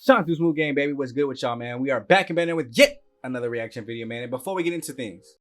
Sean through Smooth Game, baby. What's good with y'all, man? We are back and better with yet another reaction video, man. And before we get into things,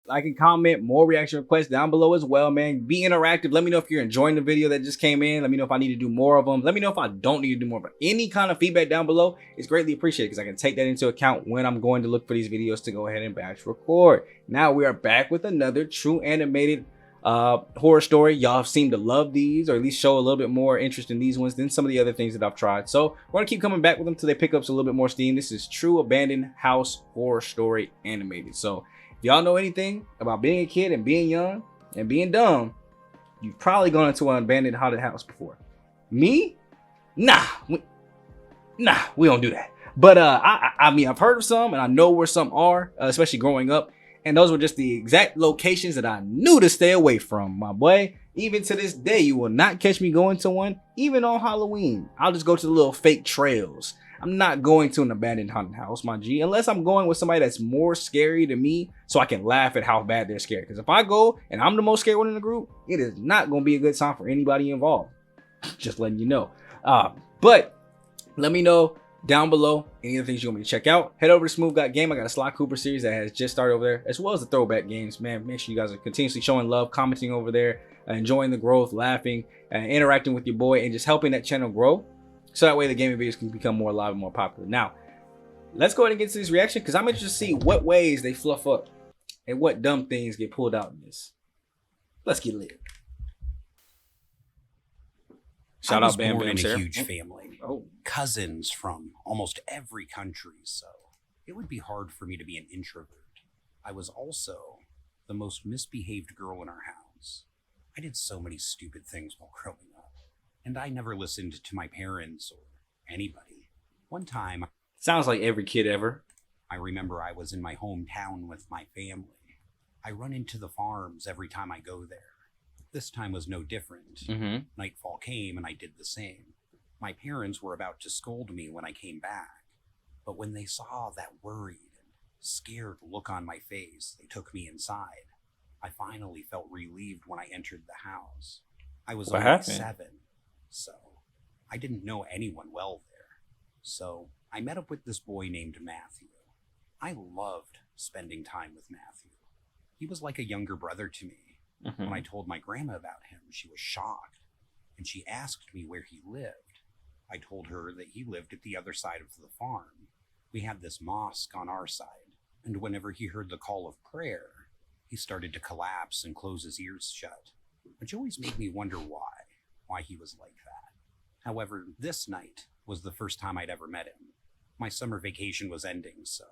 like and comment, more reaction requests down below as well, man. Be interactive. Let me know if you're enjoying the video that just came in. Let me know if I need to do more of them. Let me know if I don't need to do more, but any kind of feedback down below is greatly appreciated because I can take that into account when I'm going to look for these videos to go ahead and batch record. Now we are back with another true animated horror story. Y'all seem to love these, or at least show a little bit more interest in these ones than some of the other things that I've tried. So we're gonna keep coming back with them till they pick up a little bit more steam. This is True Abandoned House Horror Story Animated. So if y'all know anything about being a kid and being young and being dumb, you've probably gone into an abandoned haunted house before. Me? Nah, we don't do that. But I mean, I've heard of some, and I know where some are, especially growing up. And those were just the exact locations that I knew to stay away from, my boy. Even to this day, you will not catch me going to one, even on Halloween. I'll just go to the little fake trails. I'm not going to an abandoned haunted house, my G, unless I'm going with somebody that's more scary than me, so I can laugh at how bad they're scared. Because if I go and I'm the most scared one in the group, it is not going to be a good time for anybody involved. Just letting you know. But let me know down below any of the things you want me to check out. Head over to Smooth Got Game. I got a Sly Cooper series that has just started over there, as well as the throwback games. Man, make sure you guys are continuously showing love, commenting over there, enjoying the growth, laughing, interacting with your boy, and just helping that channel grow. So that way the gaming videos can become more live and more popular. Now, let's go ahead and get to this reaction because I'm interested to see what ways they fluff up and what dumb things get pulled out in this. Let's get lit. Shout out Bam Bam, in a huge family. Oh. Cousins from almost every country, so it would be hard for me to be an introvert. I was also the most misbehaved girl in our house. I did so many stupid things while growing up, and I never listened to my parents or anybody. One time, sounds like every kid ever. I remember I was in my hometown with my family. I run into the farms every time I go there. This time was no different. Nightfall came and I did the same. My parents were about to scold me when I came back, but when they saw that worried and scared look on my face, they took me inside. I finally felt relieved when I entered the house. I was only 7, so I didn't know anyone well there. So I met up with this boy named Matthew. I loved spending time with Matthew. He was like a younger brother to me. When I told my grandma about him, she was shocked, and she asked me where he lived. I told her that he lived at the other side of the farm. We had this mosque on our side, and whenever he heard the call of prayer, he started to collapse and close his ears shut, which always made me wonder why he was like that. However, this night was the first time I'd ever met him. My summer vacation was ending, so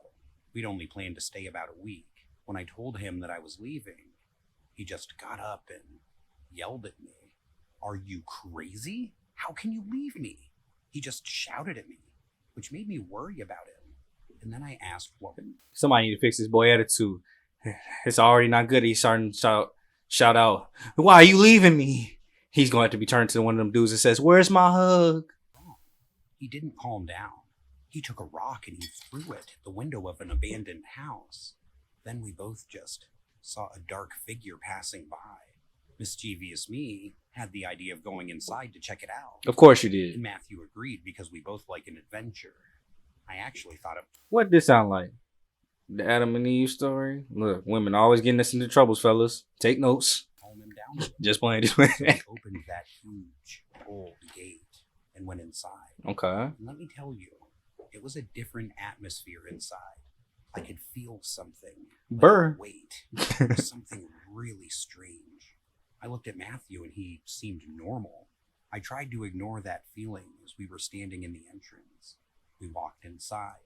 we'd only planned to stay about a week. When I told him that I was leaving, he just got up and yelled at me. "Are you crazy? How can you leave me?" He just shouted at me, which made me worry about him. And then I asked what. Somebody need to fix this boy attitude. It's already not good. He's starting to shout out, "Why are you leaving me?" He's going to have to be turned to one of them dudes that says, "Where's my hug?" He didn't calm down. He took a rock and he threw it at the window of an abandoned house. Then we both just saw a dark figure passing by. Mischievous me had the idea of going inside to check it out. Of course you did. And Matthew agreed because we both like an adventure. I actually thought of... What did this sound like? The Adam and Eve story? Look, women always getting us into troubles, fellas. Take notes. Calm him down. Just playing. So I opened that huge old gate and went inside. Okay. And let me tell you, it was a different atmosphere inside. I could feel something. Burr. Wait, something really strange. I looked at Matthew and he seemed normal. I tried to ignore that feeling as we were standing in the entrance. We walked inside.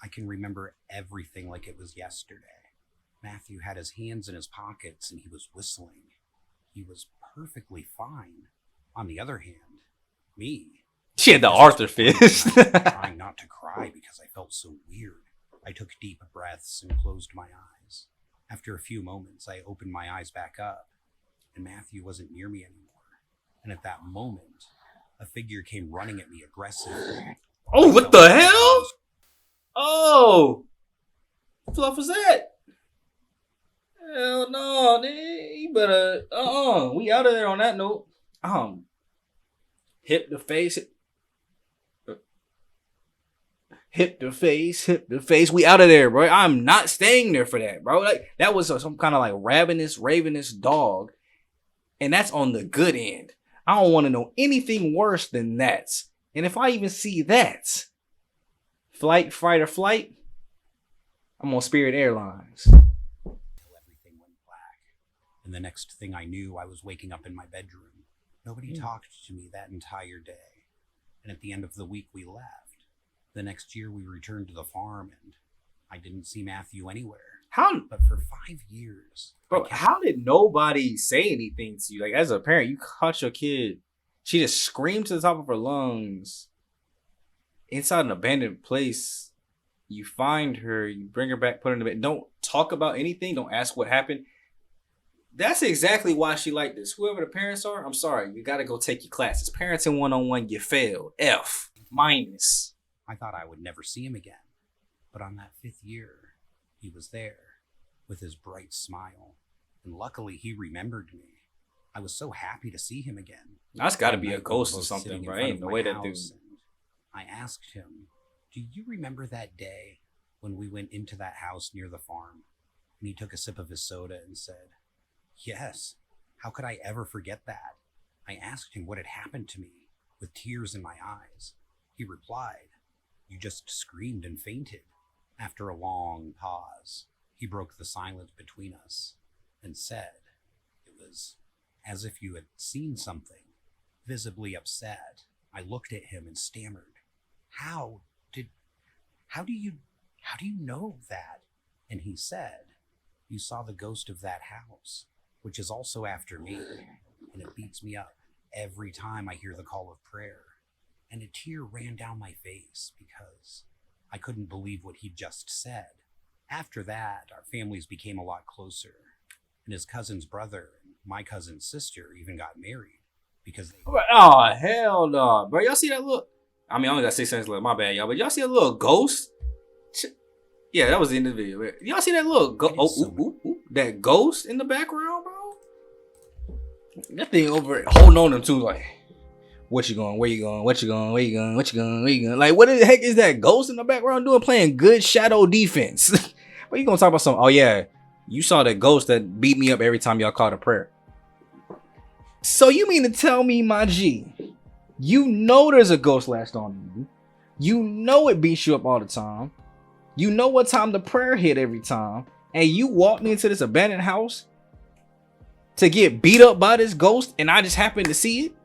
I can remember everything like it was yesterday. Matthew had his hands in his pockets and he was whistling. He was perfectly fine. On the other hand, me. She had the Arthur fist. Trying not to cry because I felt so weird. I took deep breaths and closed my eyes. After a few moments, I opened my eyes back up, and Matthew wasn't near me anymore. And at that moment, a figure came running at me aggressively. Oh, what the hell? Oh, what the fluff was that? Hell no, dude. better, we out of there on that note. Hip the face. Hip the face. We out of there, bro. I'm not staying there for that, bro. Like, that was some kind of like ravenous dog. And that's on the good end. I don't want to know anything worse than that. And if I even see that, fight or flight, I'm on Spirit Airlines. Everything went black. And the next thing I knew, I was waking up in my bedroom. Nobody talked to me that entire day. And at the end of the week, we left. The next year, we returned to the farm, and I didn't see Matthew anywhere. How? But for 5 years. Bro, how did nobody say anything to you? Like, as a parent, you caught your kid. She just screamed to the top of her lungs. Inside an abandoned place. You find her, you bring her back, put her in the bed. Don't talk about anything. Don't ask what happened. That's exactly why she like this. Whoever the parents are, I'm sorry. You got to go take your classes. Parenting 101, you failed. F minus. I thought I would never see him again. But on that 5th year, he was there with his bright smile. And luckily, he remembered me. I was so happy to see him again. That's got to be a ghost or something, right? Ain't no way that dude. I asked him, do you remember that day when we went into that house near the farm? And he took a sip of his soda and said, yes, how could I ever forget that? I asked him what had happened to me with tears in my eyes. He replied, you just screamed and fainted. After a long pause, he broke the silence between us and said, it was as if you had seen something. Visibly upset, I looked at him and stammered, how do you know that? And he said, you saw the ghost of that house, which is also after me, and it beats me up every time I hear the call of prayer. And a tear ran down my face because I couldn't believe what he just said. After that, our families became a lot closer. And his cousin's brother and my cousin's sister even got married because they... Oh, hell no. Bro, y'all see that look? I mean, I only got 6 seconds left. My bad, y'all. But y'all see that little ghost? Yeah, that was the end of the video. Y'all see that little ghost? That ghost in the background, bro? That thing over it, holding on them too, like... What you going? Where you going? What you going? Where you going? What you going? Where you going? Like, what the heck is that ghost in the background doing? Playing good shadow defense. What you gonna talk about? Something? Oh yeah, you saw that ghost that beat me up every time y'all called a prayer. So you mean to tell me, my G, you know there's a ghost latched on you. You know it beats you up all the time. You know what time the prayer hit every time, and you walked me into this abandoned house to get beat up by this ghost, and I just happened to see it.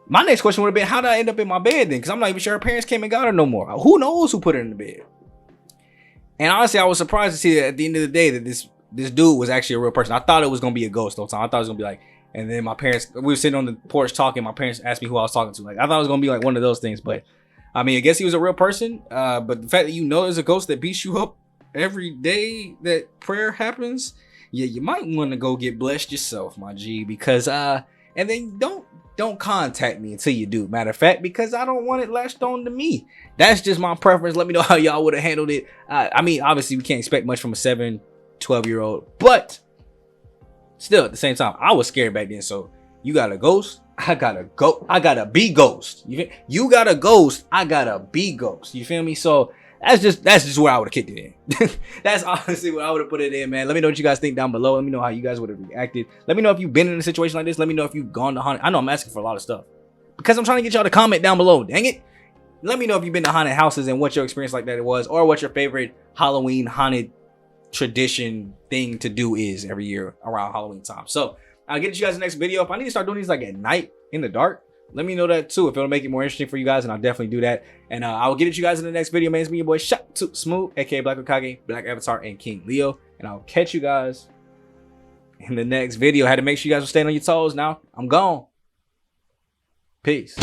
My next question would have been, how did I end up in my bed then? Because I'm not even sure her parents came and got her no more. Who knows who put her in the bed? And honestly, I was surprised to see that at the end of the day that this dude was actually a real person. I thought it was going to be a ghost the whole time. I thought it was going to be like, and then my parents, we were sitting on the porch talking. My parents asked me who I was talking to. Like, I thought it was going to be like one of those things. But I mean, I guess he was a real person. But the fact that you know there's a ghost that beats you up every day that prayer happens, yeah, you might want to go get blessed yourself, my G. Because, and then don't contact me until you do. Matter of fact, because I don't want it latched on to me. That's just my preference. Let me know how y'all would have handled it. I mean, obviously, we can't expect much from a 7-12-year-old, but still, at the same time, I was scared back then. So you got a ghost, I gotta go. I gotta be ghost. You got a ghost, I gotta be ghost. You feel me? So that's just where I would have kicked it in. That's honestly what I would have put it in, man. Let me know what you guys think down below. Let me know how you guys would have reacted. Let me know if you've been in a situation like this. Let me know if you've gone to haunted. I know I'm asking for a lot of stuff because I'm trying to get y'all to comment down below. Dang it. Let me know if you've been to haunted houses and what your experience like that it was, or what your favorite Halloween haunted tradition thing to do is every year around Halloween time. So I'll get you guys in the next video. If I need to start doing these like at night in the dark, let me know that too. If it'll make it more interesting for you guys, and I'll definitely do that. And I will get at you guys in the next video, man. It's me, your boy, Shot to Smooth, aka Black Okage, Black Avatar, and King Leo. And I'll catch you guys in the next video. I had to make sure you guys were staying on your toes. Now I'm gone. Peace.